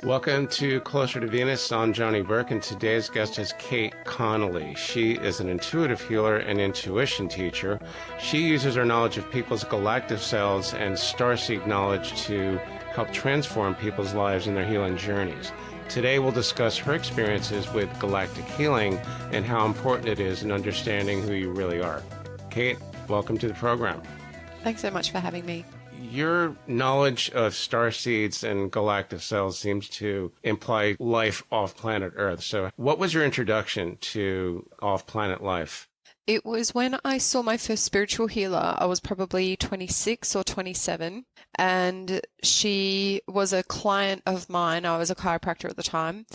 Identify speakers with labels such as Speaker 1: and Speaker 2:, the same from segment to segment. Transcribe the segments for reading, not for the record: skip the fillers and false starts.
Speaker 1: Welcome to Closer to Venus. I'm Johnny Burke, and today's guest is Kate Connolly. She is an intuitive healer and intuition teacher. She uses her knowledge of people's galactic selves and starseed knowledge to help transform people's lives in their healing journeys. Today we'll discuss her experiences with galactic healing and how important it is in understanding who you really are. Kate, welcome to the program.
Speaker 2: Thanks so much for having me.
Speaker 1: Your knowledge of starseeds and galactic cells seems to imply life off planet Earth. So what was your introduction to off-planet life?
Speaker 2: It was when I saw my first spiritual healer. I was probably 26 or 27, and she was a client of mine. I was a chiropractor at the time,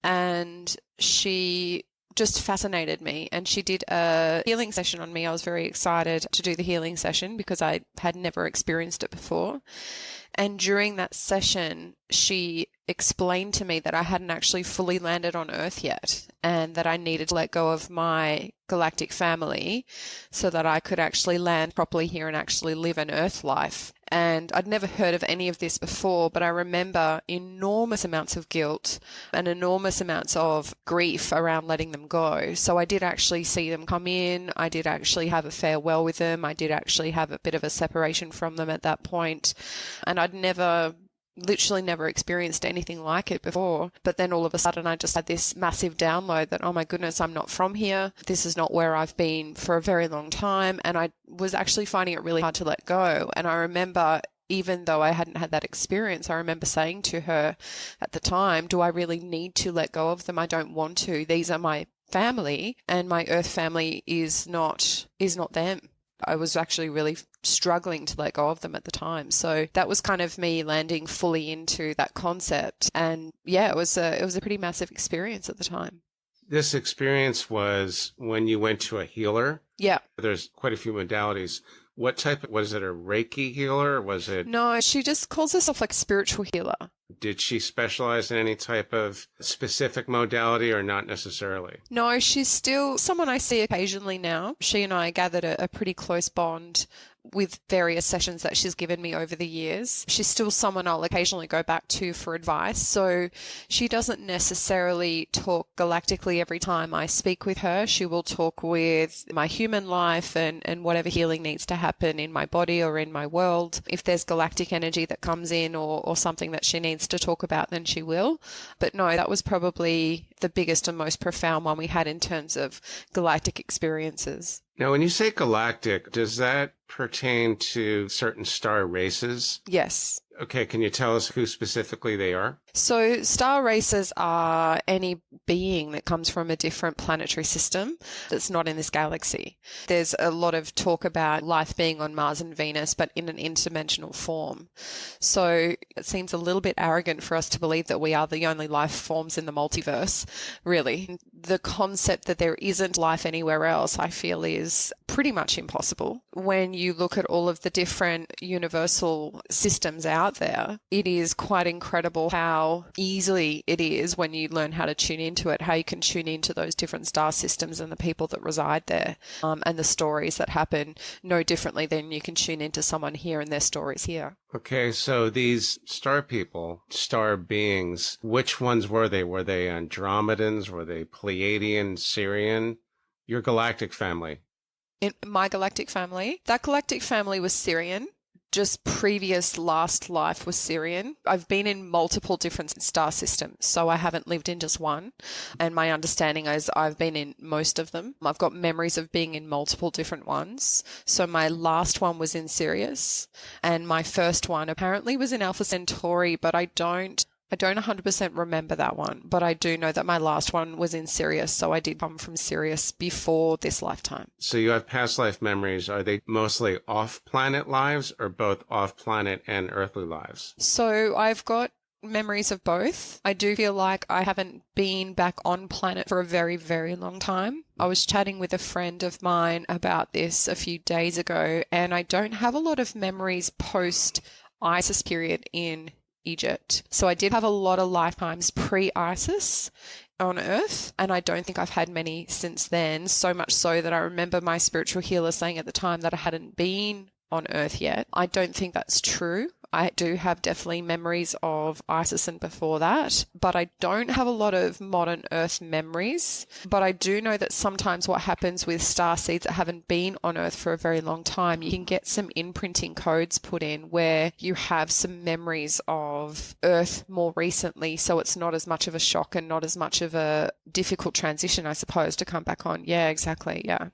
Speaker 2: and she just fascinated me, and she did a healing session on me. I was very excited to do the healing session because I had never experienced it before. And during that session, she explained to me that I hadn't actually fully landed on Earth yet, and that I needed to let go of my galactic family so that I could actually land properly here and actually live an Earth life. And I'd never heard of any of this before, but I remember enormous amounts of guilt and enormous amounts of grief around letting them go. So I did actually see them come in. I did actually have a farewell with them. I did actually have a bit of a separation from them at that point. And I'd literally never experienced anything like it before. But then all of a sudden I just had this massive download that, oh my goodness, I'm not from here. This is not where I've been for a very long time. And I was actually finding it really hard to let go. And I remember, even though I hadn't had that experience, I remember saying to her at the time, do I really need to let go of them? I don't want to. These are my family, and my Earth family is not them. I was actually really struggling to let go of them at the time. So that was kind of me landing fully into that concept. And yeah, it was a pretty massive experience at the time.
Speaker 1: This experience was when you went to a healer?
Speaker 2: Yeah.
Speaker 1: There's quite a few modalities. Was it a Reiki healer? Was it?
Speaker 2: No, she just calls herself like a spiritual healer.
Speaker 1: Did she specialize in any type of specific modality or not necessarily?
Speaker 2: No, she's still someone I see occasionally now. She and I gathered a pretty close bond with various sessions that she's given me over the years. She's still someone I'll occasionally go back to for advice. So she doesn't necessarily talk galactically every time I speak with her. She will talk with my human life and whatever healing needs to happen in my body or in my world. If there's galactic energy that comes in or something that she needs to talk about, then she will. But no, that was probably the biggest and most profound one we had in terms of galactic experiences.
Speaker 1: Now, when you say galactic, does that pertain to certain star races?
Speaker 2: Yes.
Speaker 1: Okay, can you tell us who specifically they are?
Speaker 2: So star races are any being that comes from a different planetary system that's not in this galaxy. There's a lot of talk about life being on Mars and Venus, but in an interdimensional form. So it seems a little bit arrogant for us to believe that we are the only life forms in the multiverse, really. The concept that there isn't life anywhere else, I feel, is pretty much impossible. When you look at all of the different universal systems out there, it is quite incredible how easily it is when you learn how to tune into it, how you can tune into those different star systems and the people that reside there, and the stories that happen no differently than you can tune into someone here and their stories here.
Speaker 1: Okay, so these star people, star beings, which ones were they? Were they Andromedans? Were they Pleiadian, Syrian? Your galactic family.
Speaker 2: In my galactic family, that galactic family was Syrian. Just previous last life was Syrian. I've been in multiple different star systems, so I haven't lived in just one. And my understanding is I've been in most of them. I've got memories of being in multiple different ones. So my last one was in Sirius, and my first one apparently was in Alpha Centauri, but I don't 100% remember that one, but I do know that my last one was in Sirius, so I did come from Sirius before this lifetime.
Speaker 1: So you have past life memories. Are they mostly off-planet lives or both off-planet and earthly lives?
Speaker 2: So I've got memories of both. I do feel like I haven't been back on planet for a very, very long time. I was chatting with a friend of mine about this a few days ago, and I don't have a lot of memories post-ISIS period in Egypt. So I did have a lot of lifetimes pre-ISIS on Earth, and I don't think I've had many since then, so much so that I remember my spiritual healer saying at the time that I hadn't been on Earth yet. I don't think that's true. I do have definitely memories of Isis and before that, but I don't have a lot of modern Earth memories. But I do know that sometimes what happens with star seeds that haven't been on Earth for a very long time, you can get some imprinting codes put in where you have some memories of Earth more recently, so it's not as much of a shock and not as much of a difficult transition, I suppose, to come back on. Yeah, exactly. Yeah.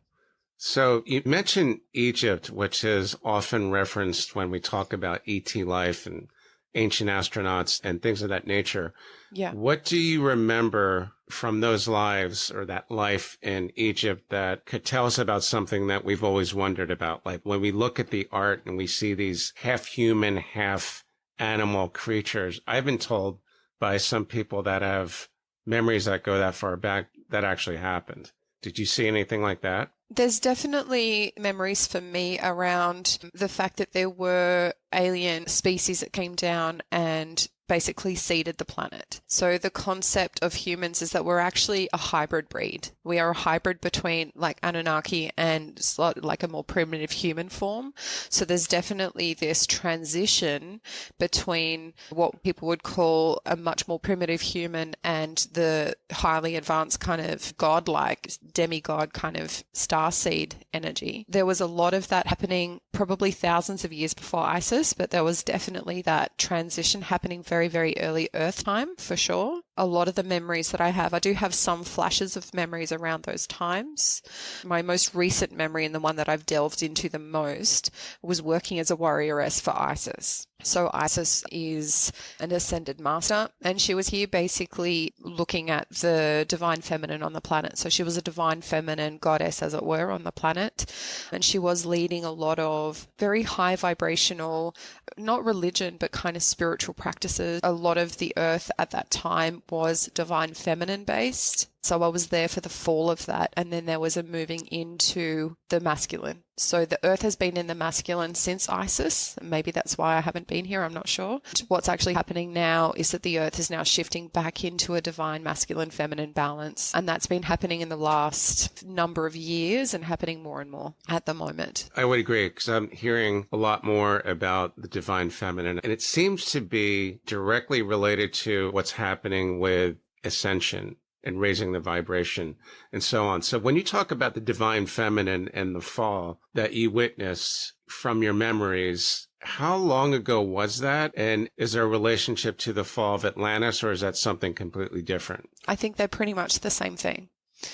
Speaker 1: So you mentioned Egypt, which is often referenced when we talk about ET life and ancient astronauts and things of that nature.
Speaker 2: Yeah.
Speaker 1: What do you remember from those lives or that life in Egypt that could tell us about something that we've always wondered about? Like when we look at the art and we see these half human, half animal creatures, I've been told by some people that have memories that go that far back that actually happened. Did you see anything like that?
Speaker 2: There's definitely memories for me around the fact that there were alien species that came down and basically seeded the planet. So the concept of humans is that we're actually a hybrid breed. We are a hybrid between like Anunnaki and like a more primitive human form. So there's definitely this transition between what people would call a much more primitive human and the highly advanced kind of godlike demigod kind of starseed energy. There was a lot of that happening probably thousands of years before Isis, but there was definitely that transition happening very, very early Earth time for sure. A lot of the memories that I do have some flashes of memories around those times. My most recent memory, and the one that I've delved into the most, was working as a warrioress for Isis. So Isis is an ascended master, and she was here basically looking at the divine feminine on the planet. So she was a divine feminine goddess, as it were, on the planet, and she was leading a lot of very high vibrational, not religion, but kind of spiritual practices. A lot of the earth at that time was divine feminine based. So I was there for the fall of that, and then there was a moving into the masculine. So the earth has been in the masculine since Isis. Maybe that's why I haven't been here, I'm not sure. What's actually happening now is that the earth is now shifting back into a divine masculine feminine balance, and that's been happening in the last number of years and happening more and more at the moment.
Speaker 1: I would agree, because I'm hearing a lot more about the divine feminine, and it seems to be directly related to what's happening with ascension and raising the vibration and so on. So when you talk about the divine feminine and the fall that you witnessed from your memories, how long ago was that? And is there a relationship to the fall of Atlantis, or is that something completely different?
Speaker 2: I think they're pretty much the same thing.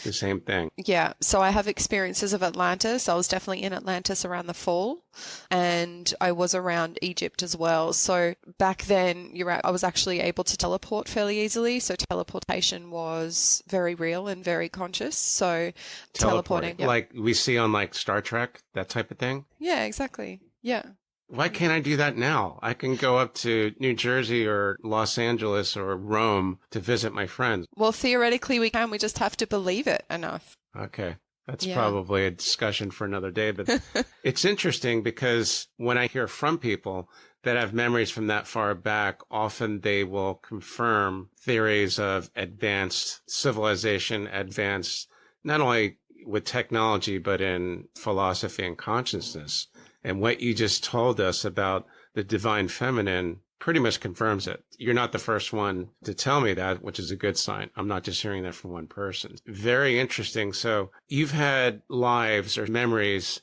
Speaker 1: The same thing.
Speaker 2: Yeah. So I have experiences of Atlantis. I was definitely in Atlantis around the fall, and I was around Egypt as well. So back then, you're right, I was actually able to teleport fairly easily. So teleportation was very real and very conscious. So teleporting. Yep.
Speaker 1: Like we see on like Star Trek, that type of thing?
Speaker 2: Yeah, exactly. Yeah.
Speaker 1: Why can't I do that now? I can go up to New Jersey or Los Angeles or Rome to visit my friends.
Speaker 2: Well, theoretically we can. We just have to believe it enough.
Speaker 1: Okay. That's probably a discussion for another day. But it's interesting because when I hear from people that have memories from that far back, often they will confirm theories of advanced civilization, advanced not only with technology, but in philosophy and consciousness. And what you just told us about the divine feminine pretty much confirms it. You're not the first one to tell me that, which is a good sign. I'm not just hearing that from one person. Very interesting. So you've had lives or memories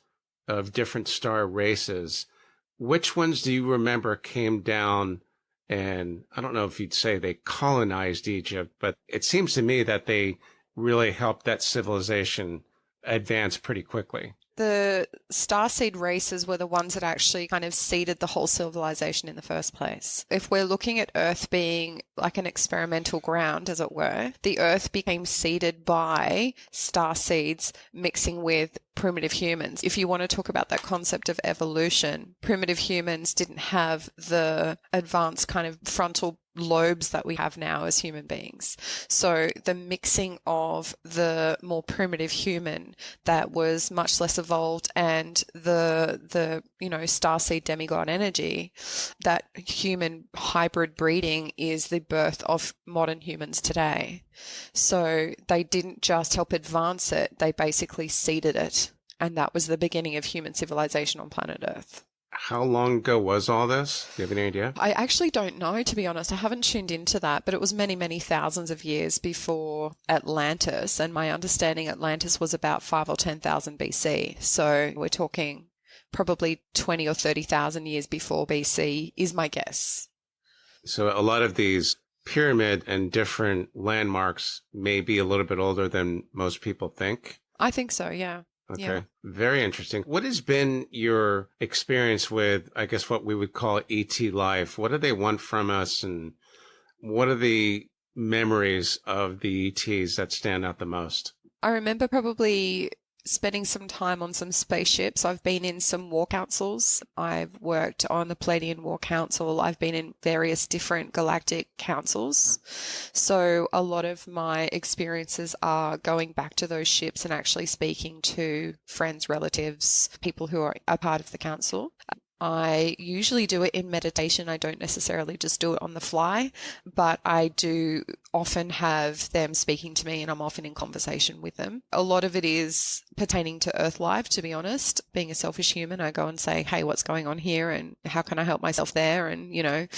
Speaker 1: of different star races. Which ones do you remember came down and I don't know if you'd say they colonized Egypt, but it seems to me that they really helped that civilization advance pretty quickly.
Speaker 2: The starseed races were the ones that actually kind of seeded the whole civilization in the first place. If we're looking at Earth being like an experimental ground, as it were, the Earth became seeded by starseeds mixing with primitive humans. If you want to talk about that concept of evolution, primitive humans didn't have the advanced kind of frontal lobes that we have now as human beings. So the mixing of the more primitive human that was much less evolved and the starseed demigod energy, that human hybrid breeding is the birth of modern humans today. So they didn't just help advance it, they basically seeded it. And that was the beginning of human civilization on planet Earth.
Speaker 1: How long ago was all this? Do you have any idea?
Speaker 2: I actually don't know, to be honest. I haven't tuned into that, but it was many, many thousands of years before Atlantis. And my understanding, Atlantis was about 5 or 10,000 BC. So we're talking probably 20 or 30,000 years before BC is my guess.
Speaker 1: So a lot of these pyramid and different landmarks may be a little bit older than most people think.
Speaker 2: I think so, yeah.
Speaker 1: Okay.
Speaker 2: Yeah.
Speaker 1: Very interesting. What has been your experience with, I guess, what we would call ET life? What do they want from us? And what are the memories of the ETs that stand out the most?
Speaker 2: I remember probably spending some time on some spaceships. I've been in some war councils. I've worked on the Palladian War Council. I've been in various different galactic councils. So a lot of my experiences are going back to those ships and actually speaking to friends, relatives, people who are a part of the council. I usually do it in meditation. I don't necessarily just do it on the fly, but I do often have them speaking to me and I'm often in conversation with them. A lot of it is pertaining to Earth life, to be honest. Being a selfish human, I go and say, hey, what's going on here and how can I help myself there? And,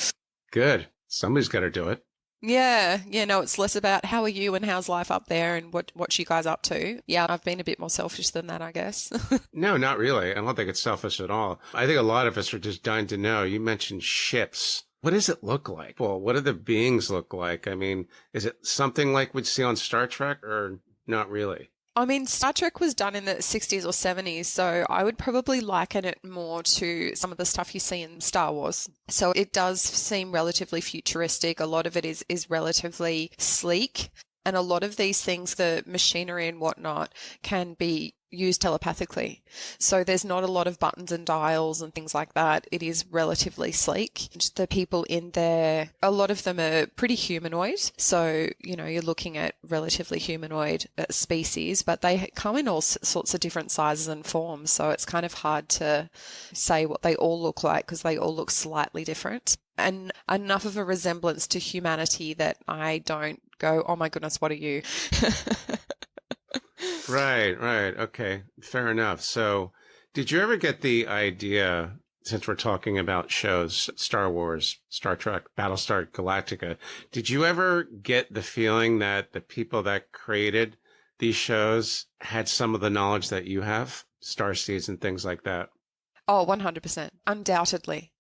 Speaker 1: Good. Somebody's got to do it.
Speaker 2: Yeah, no, it's less about how are you and how's life up there and what you guys up to. Yeah, I've been a bit more selfish than that, I guess.
Speaker 1: No, not really. I don't think it's selfish at all. I think a lot of us are just dying to know. You mentioned ships. What does it look like? Well, what do the beings look like? I mean, is it something like we'd see on Star Trek or not really?
Speaker 2: I mean, Star Trek was done in the 60s or 70s, so I would probably liken it more to some of the stuff you see in Star Wars. So it does seem relatively futuristic. A lot of it is relatively sleek. And a lot of these things, the machinery and whatnot, can be used telepathically. So there's not a lot of buttons and dials and things like that. It is relatively sleek. The people in there, a lot of them are pretty humanoid. So, you're looking at relatively humanoid species, but they come in all sorts of different sizes and forms. So it's kind of hard to say what they all look like because they all look slightly different. And enough of a resemblance to humanity that I don't go, oh my goodness, what are you?
Speaker 1: Right. Okay. Fair enough. So did you ever get the idea, since we're talking about shows, Star Wars, Star Trek, Battlestar Galactica, did you ever get the feeling that the people that created these shows had some of the knowledge that you have, Starseeds and things like that?
Speaker 2: Oh, 100%. Undoubtedly.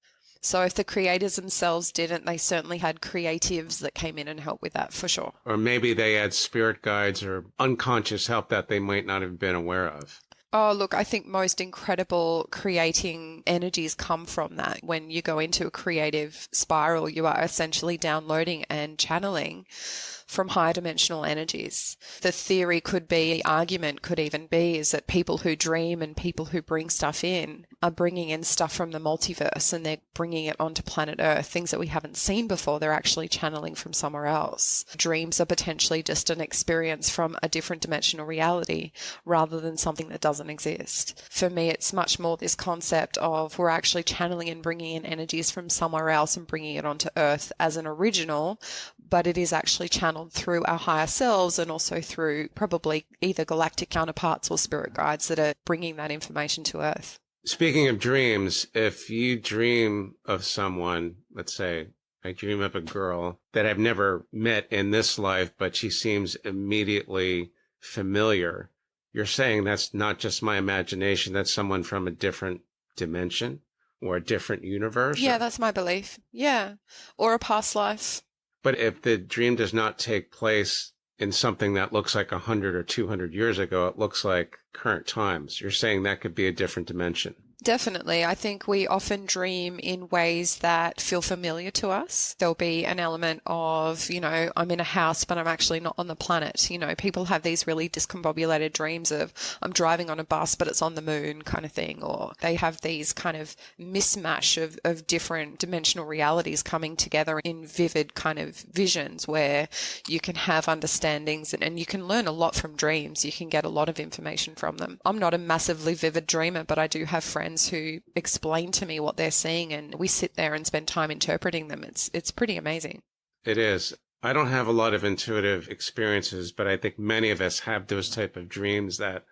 Speaker 2: So if the creators themselves didn't, they certainly had creatives that came in and helped with that for sure.
Speaker 1: Or maybe they had spirit guides or unconscious help that they might not have been aware of.
Speaker 2: Oh, look, I think most incredible creating energies come from that. When you go into a creative spiral, you are essentially downloading and channeling from higher dimensional energies. The theory could be, argument could even be, is that people who dream and people who bring stuff in are bringing in stuff from the multiverse and they're bringing it onto planet Earth, things that we haven't seen before. They're actually channeling from somewhere else. Dreams are potentially just an experience from a different dimensional reality rather than something that doesn't exist. For me, it's much more this concept of we're actually channeling and bringing in energies from somewhere else and bringing it onto Earth as an original, but it is actually channeled through our higher selves and also through probably either galactic counterparts or spirit guides that are bringing that information to Earth.
Speaker 1: Speaking of dreams, if you dream of someone, let's say I dream of a girl that I've never met in this life, but she seems immediately familiar, you're saying that's not just my imagination, that's someone from a different dimension or a different universe?
Speaker 2: Yeah, that's my belief. Yeah. Or a past life.
Speaker 1: But if the dream does not take place in something that looks like 100 or 200 years ago, it looks like current times. You're saying that could be a different dimension.
Speaker 2: Definitely. I think we often dream in ways that feel familiar to us. There'll be an element of, I'm in a house, but I'm actually not on the planet. People have these really discombobulated dreams of I'm driving on a bus, but it's on the moon kind of thing. Or they have these kind of mismatch of different dimensional realities coming together in vivid kind of visions where you can have understandings and you can learn a lot from dreams. You can get a lot of information from them. I'm not a massively vivid dreamer, but I do have friends who explain to me what they're seeing and we sit there and spend time interpreting them. It's pretty amazing.
Speaker 1: It is. I don't have a lot of intuitive experiences, but I think many of us have those type of dreams that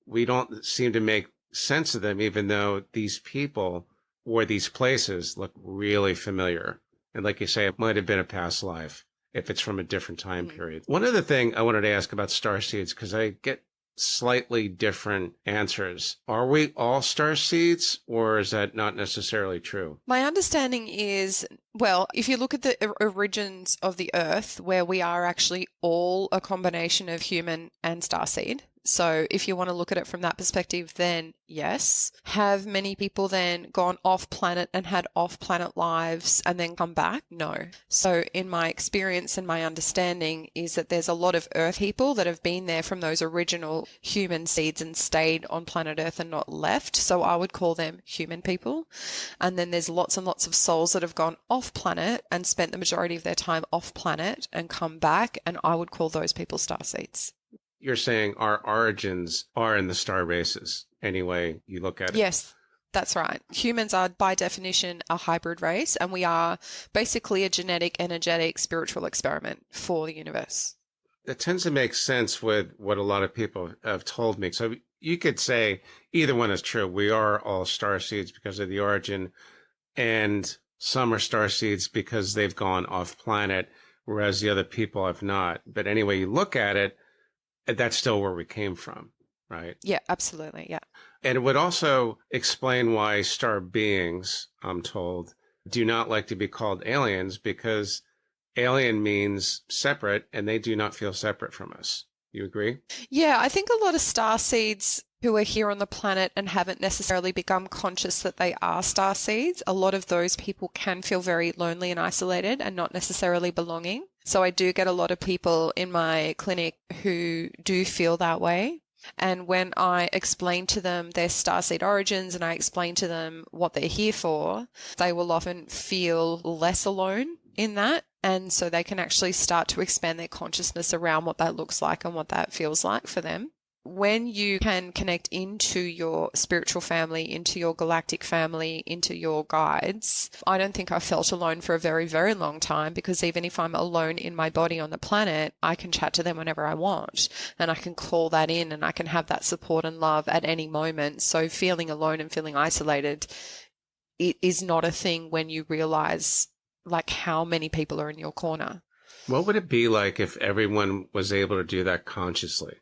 Speaker 1: we don't seem to make sense of them, even though these people or these places look really familiar. And like you say, it might have been a past life if it's from a different time period. One other thing I wanted to ask about starseeds, because I get slightly different answers. Are we all starseeds, or is that not necessarily true?
Speaker 2: My understanding is, well, if you look at the origins of the Earth, where we are actually all a combination of human and starseed. So if you want to look at it from that perspective, then yes. Have many people then gone off planet and had off planet lives and then come back? No. So in my experience and my understanding is that there's a lot of Earth people that have been there from those original human seeds and stayed on planet Earth and not left. So I would call them human people. And then there's lots and lots of souls that have gone off planet and spent the majority of their time off planet and come back. And I would call those people starseeds.
Speaker 1: You're saying our origins are in the star races, any way you look at it.
Speaker 2: Yes, that's right. Humans are, by definition, a hybrid race, and we are basically a genetic, energetic, spiritual experiment for the universe.
Speaker 1: That tends to make sense with what a lot of people have told me. So you could say either one is true. We are all starseeds because of the origin, and some are starseeds because they've gone off planet, whereas the other people have not. But anyway, you look at it, that's still where we came from, right?
Speaker 2: Yeah, absolutely. Yeah.
Speaker 1: And it would also explain why star beings, I'm told, do not like to be called aliens, because alien means separate and they do not feel separate from us. You agree?
Speaker 2: Yeah, I think a lot of starseeds who are here on the planet and haven't necessarily become conscious that they are starseeds, a lot of those people can feel very lonely and isolated and not necessarily belonging. So I do get a lot of people in my clinic who do feel that way. And when I explain to them their starseed origins and I explain to them what they're here for, they will often feel less alone in that. And so they can actually start to expand their consciousness around what that looks like and what that feels like for them. When you can connect into your spiritual family, into your galactic family, into your guides, I don't think I felt alone for a very, very long time, because even if I'm alone in my body on the planet, I can chat to them whenever I want and I can call that in and I can have that support and love at any moment. So feeling alone and feeling isolated, it is not a thing when you realize like how many people are in your corner.
Speaker 1: What would it be like if everyone was able to do that consciously?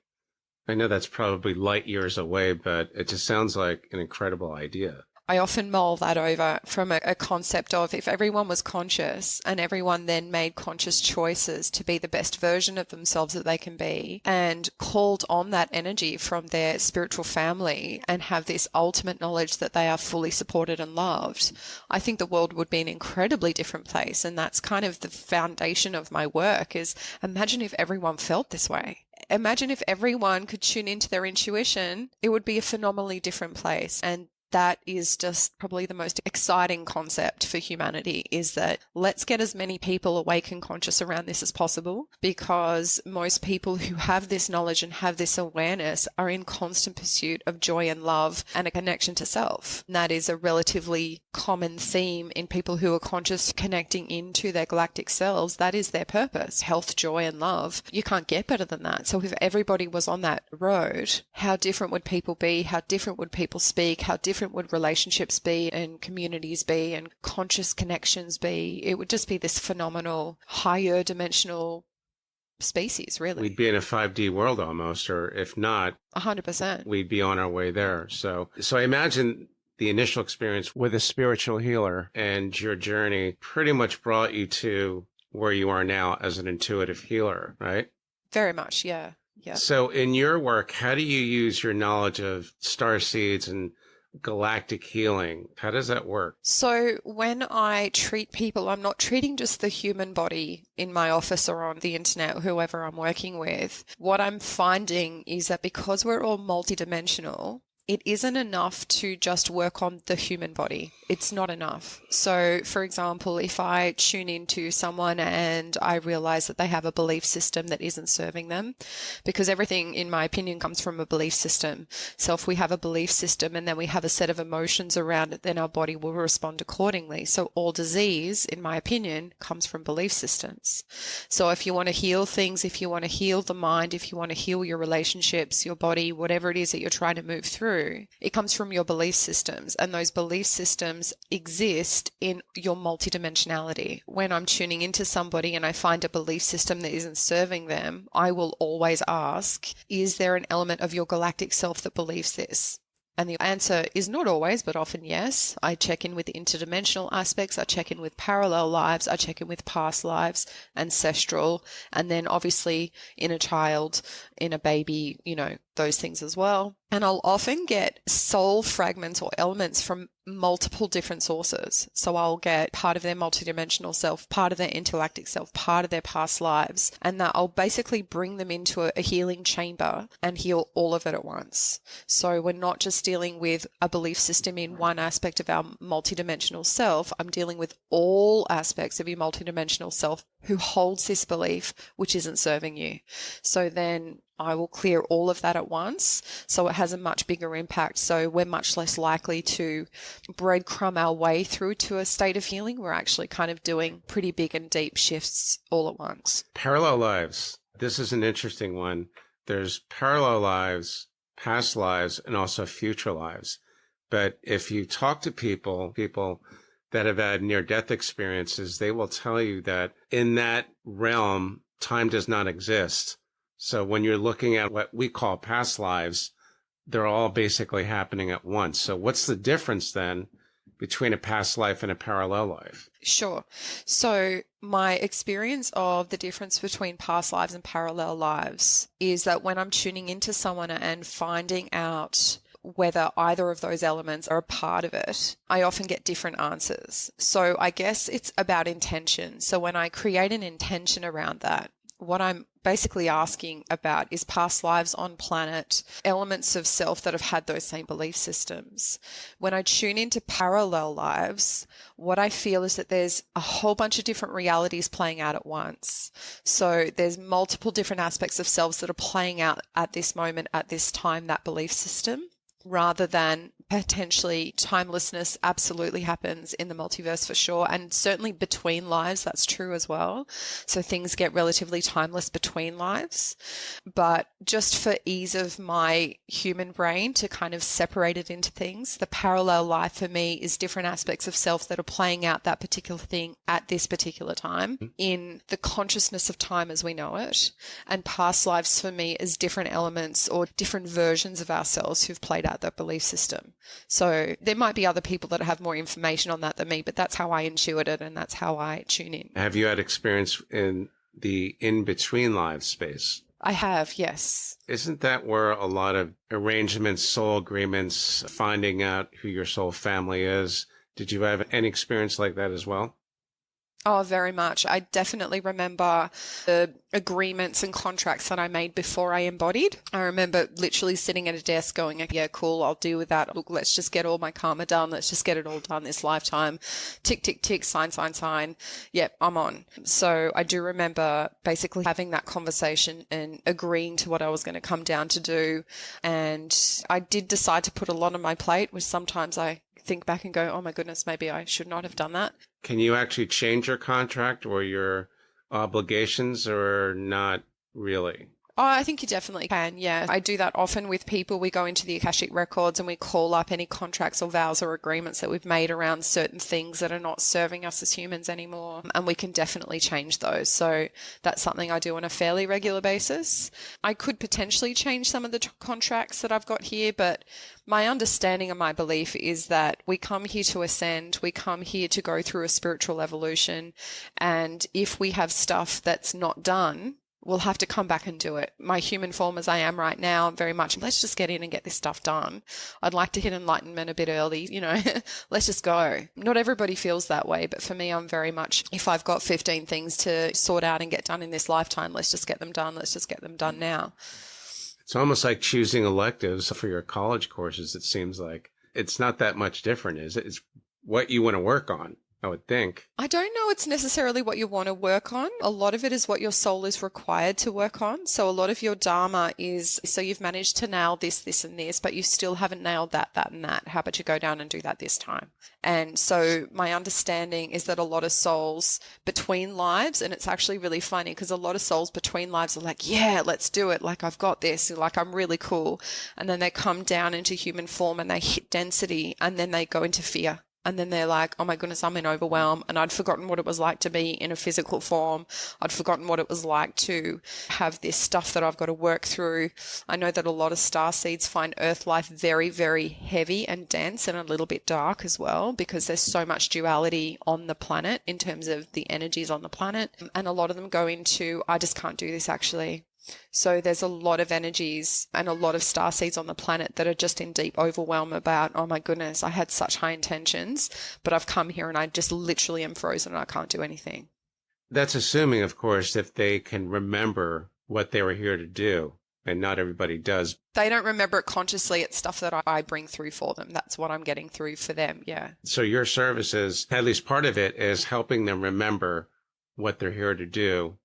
Speaker 1: I know that's probably light years away, but it just sounds like an incredible idea.
Speaker 2: I often mull that over from a concept of if everyone was conscious and everyone then made conscious choices to be the best version of themselves that they can be and called on that energy from their spiritual family and have this ultimate knowledge that they are fully supported and loved, I think the world would be an incredibly different place. And that's kind of the foundation of my work is imagine if everyone felt this way. Imagine if everyone could tune into their intuition, it would be a phenomenally different place. And that is just probably the most exciting concept for humanity, is that let's get as many people awake and conscious around this as possible, because most people who have this knowledge and have this awareness are in constant pursuit of joy and love and a connection to self. And that is a relatively common theme in people who are conscious, connecting into their galactic selves. That is their purpose, health, joy, and love. You can't get better than that. So if everybody was on that road, how different would people be? How different would people speak? How different would relationships be and communities be and conscious connections be? It would just be this phenomenal higher dimensional species, really.
Speaker 1: We'd be in a 5D world almost, or if not,
Speaker 2: 100%.
Speaker 1: we'd be on our way there. So I imagine the initial experience with a spiritual healer and your journey pretty much brought you to where you are now as an intuitive healer, right?
Speaker 2: Very much, yeah. Yeah.
Speaker 1: So in your work, how do you use your knowledge of starseeds and galactic healing? How does that work?
Speaker 2: So when I treat people, I'm not treating just the human body in my office or on the internet, whoever I'm working with. What I'm finding is that because we're all multidimensional, it isn't enough to just work on the human body. It's not enough. So, for example, if I tune into someone and I realize that they have a belief system that isn't serving them, because everything, in my opinion, comes from a belief system. So if we have a belief system and then we have a set of emotions around it, then our body will respond accordingly. So all disease, in my opinion, comes from belief systems. So if you want to heal things, if you want to heal the mind, if you want to heal your relationships, your body, whatever it is that you're trying to move through, true, it comes from your belief systems, and those belief systems exist in your multidimensionality. When I'm tuning into somebody and I find a belief system that isn't serving them, I will always ask, is there an element of your galactic self that believes this? And the answer is not always, but often yes. I check in with interdimensional aspects. I check in with parallel lives. I check in with past lives, ancestral, and then obviously in a child, in a baby, those things as well. And I'll often get soul fragments or elements from multiple different sources. So I'll get part of their multidimensional self, part of their intergalactic self, part of their past lives, and that I'll basically bring them into a healing chamber and heal all of it at once. So we're not just dealing with a belief system in one aspect of our multidimensional self. I'm dealing with all aspects of your multidimensional self who holds this belief which isn't serving you. So then I will clear all of that at once, so it has a much bigger impact. So we're much less likely to breadcrumb our way through to a state of healing. We're actually kind of doing pretty big and deep shifts all at once.
Speaker 1: Parallel lives. This is an interesting one. There's parallel lives, past lives, and also future lives. But if you talk to people that have had near-death experiences, they will tell you that in that realm, time does not exist. So when you're looking at what we call past lives, they're all basically happening at once. So what's the difference then between a past life and a parallel life?
Speaker 2: Sure. So my experience of the difference between past lives and parallel lives is that when I'm tuning into someone and finding out whether either of those elements are a part of it, I often get different answers. So I guess it's about intention. So when I create an intention around that, what I'm basically asking about is past lives on planet, elements of self that have had those same belief systems. When I tune into parallel lives, what I feel is that there's a whole bunch of different realities playing out at once. So there's multiple different aspects of selves that are playing out at this moment, at this time, that belief system, rather than potentially timelessness absolutely happens in the multiverse for sure. And certainly between lives, that's true as well. So things get relatively timeless between lives. But just for ease of my human brain to kind of separate it into things, the parallel life for me is different aspects of self that are playing out that particular thing at this particular time in the consciousness of time as we know it. And past lives for me is different elements or different versions of ourselves who've played out that belief system. So there might be other people that have more information on that than me, but that's how I intuit it and that's how I tune in.
Speaker 1: Have you had experience in the in-between lives space?
Speaker 2: I have, yes.
Speaker 1: Isn't that where a lot of arrangements, soul agreements, finding out who your soul family is? Did you have any experience like that as well?
Speaker 2: Oh, very much. I definitely remember the agreements and contracts that I made before I embodied. I remember literally sitting at a desk going, yeah, cool, I'll deal with that. Look, let's just get all my karma done. Let's just get it all done this lifetime. Tick, tick, tick, sign, sign, sign. Yep, I'm on. So I do remember basically having that conversation and agreeing to what I was going to come down to do. And I did decide to put a lot on my plate, which sometimes I think back and go, oh my goodness, maybe I should not have done that.
Speaker 1: Can you actually change your contract or your obligations or not really?
Speaker 2: Oh, I think you definitely can, yeah. I do that often with people. We go into the Akashic Records and we call up any contracts or vows or agreements that we've made around certain things that are not serving us as humans anymore, and we can definitely change those. So that's something I do on a fairly regular basis. I could potentially change some of the contracts that I've got here, but my understanding and my belief is that we come here to ascend, we come here to go through a spiritual evolution, and if we have stuff that's not done, we'll have to come back and do it. My human form as I am right now, very much, let's just get in and get this stuff done. I'd like to hit enlightenment a bit early, let's just go. Not everybody feels that way, but for me, I'm very much, if I've got 15 things to sort out and get done in this lifetime, let's just get them done. Let's just get them done now.
Speaker 1: It's almost like choosing electives for your college courses, it seems like. It's not that much different, is it? It's what you want to work on. I would think.
Speaker 2: I don't know it's necessarily what you want to work on. A lot of it is what your soul is required to work on. So a lot of your dharma is, so you've managed to nail this, this, and this, but you still haven't nailed that, that, and that. How about you go down and do that this time? And so my understanding is that a lot of souls between lives, and it's actually really funny because a lot of souls between lives are like, yeah, let's do it. Like, I've got this. Like, I'm really cool. And then they come down into human form and they hit density and then they go into fear. And then they're like, oh my goodness, I'm in overwhelm. And I'd forgotten what it was like to be in a physical form. I'd forgotten what it was like to have this stuff that I've got to work through. I know that a lot of starseeds find Earth life very, very heavy and dense and a little bit dark as well, because there's so much duality on the planet in terms of the energies on the planet. And a lot of them go into, I just can't do this actually. So there's a lot of energies and a lot of starseeds on the planet that are just in deep overwhelm about, oh my goodness, I had such high intentions, but I've come here and I just literally am frozen and I can't do anything.
Speaker 1: That's assuming, of course, if they can remember what they were here to do. And not everybody does.
Speaker 2: They don't remember it consciously. It's stuff that I bring through for them. That's what I'm getting through for them. Yeah.
Speaker 1: So your services, at least part of it, is helping them remember what they're here to do.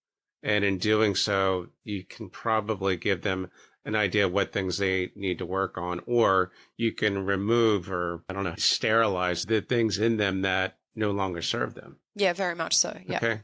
Speaker 1: And in doing so, you can probably give them an idea of what things they need to work on, or you can remove or, I don't know, sterilize the things in them that no longer serve them.
Speaker 2: Yeah, very much so. Yeah.
Speaker 1: Okay.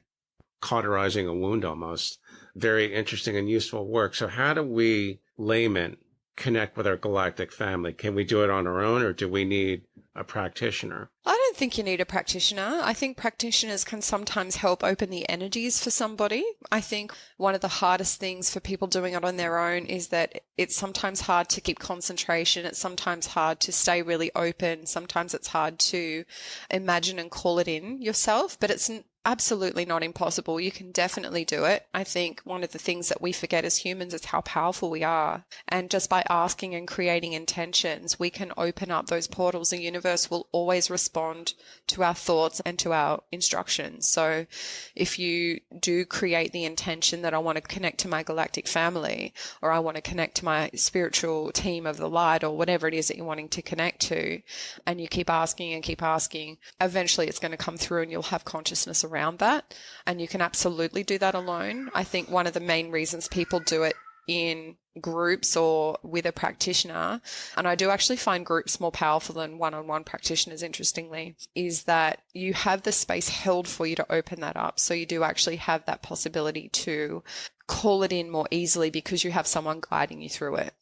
Speaker 1: Cauterizing a wound almost. Very interesting and useful work. So how do we laymen connect with our galactic family? Can we do it on our own, or do we need a practitioner?
Speaker 2: I don't think you need a practitioner. I think practitioners can sometimes help open the energies for somebody. I think one of the hardest things for people doing it on their own is that it's sometimes hard to keep concentration. It's sometimes hard to stay really open. Sometimes it's hard to imagine and call it in yourself, but it's absolutely not impossible. You can definitely do it. I think one of the things that we forget as humans is how powerful we are. And just by asking and creating intentions, we can open up those portals. The universe will always respond to our thoughts and to our instructions. So if you do create the intention that I want to connect to my galactic family, or I want to connect to my spiritual team of the light, or whatever it is that you're wanting to connect to, and you keep asking and keep asking, eventually it's going to come through and you'll have consciousness around that. And you can absolutely do that alone. I think one of the main reasons people do it in groups or with a practitioner, and I do actually find groups more powerful than one-on-one practitioners, interestingly, is that you have the space held for you to open that up. So you do actually have that possibility to call it in more easily because you have someone guiding you through it.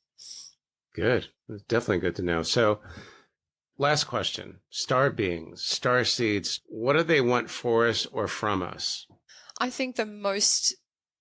Speaker 1: Good. It's definitely good to know. So last question. Star beings, star seeds, what do they want for us or from us?
Speaker 2: I think the most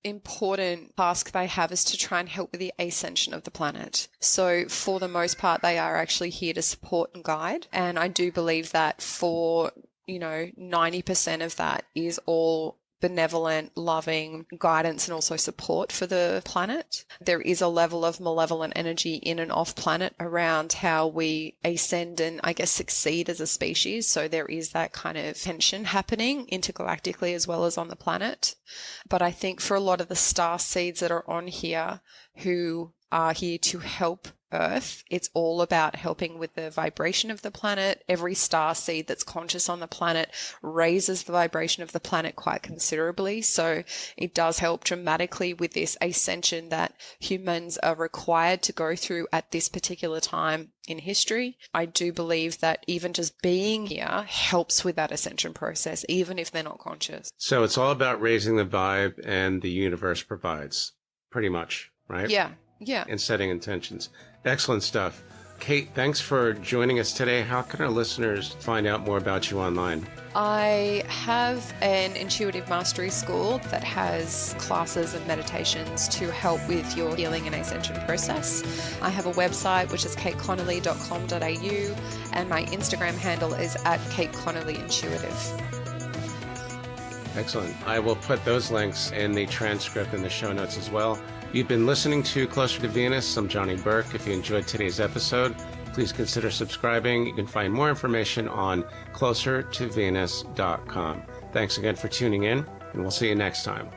Speaker 2: important task they have is to try and help with the ascension of the planet. So for the most part, they are actually here to support and guide. And I do believe that for, 90% of that is all benevolent, loving guidance and also support for the planet. There is a level of malevolent energy in and off planet around how we ascend and, I guess, succeed as a species. So there is that kind of tension happening intergalactically as well as on the planet. But I think for a lot of the star seeds that are on here who are here to help Earth, it's all about helping with the vibration of the planet. Every star seed that's conscious on the planet raises the vibration of the planet quite considerably. So it does help dramatically with this ascension that humans are required to go through at this particular time in history. I do believe that even just being here helps with that ascension process, even if they're not conscious.
Speaker 1: So it's all about raising the vibe, and the universe provides, pretty much, right?
Speaker 2: Yeah.
Speaker 1: And setting intentions. Excellent stuff. Kate, thanks for joining us today. How can our listeners find out more about you online?
Speaker 2: I have an intuitive mastery school that has classes and meditations to help with your healing and ascension process. I have a website, which is kateconnoly.com.au, and my Instagram handle is @KateConnollyIntuitive.
Speaker 1: Excellent. I will put those links in the transcript in the show notes as well. You've been listening to Closer to Venus. I'm Johnny Burke. If you enjoyed today's episode, please consider subscribing. You can find more information on closertovenus.com. Thanks again for tuning in, and we'll see you next time.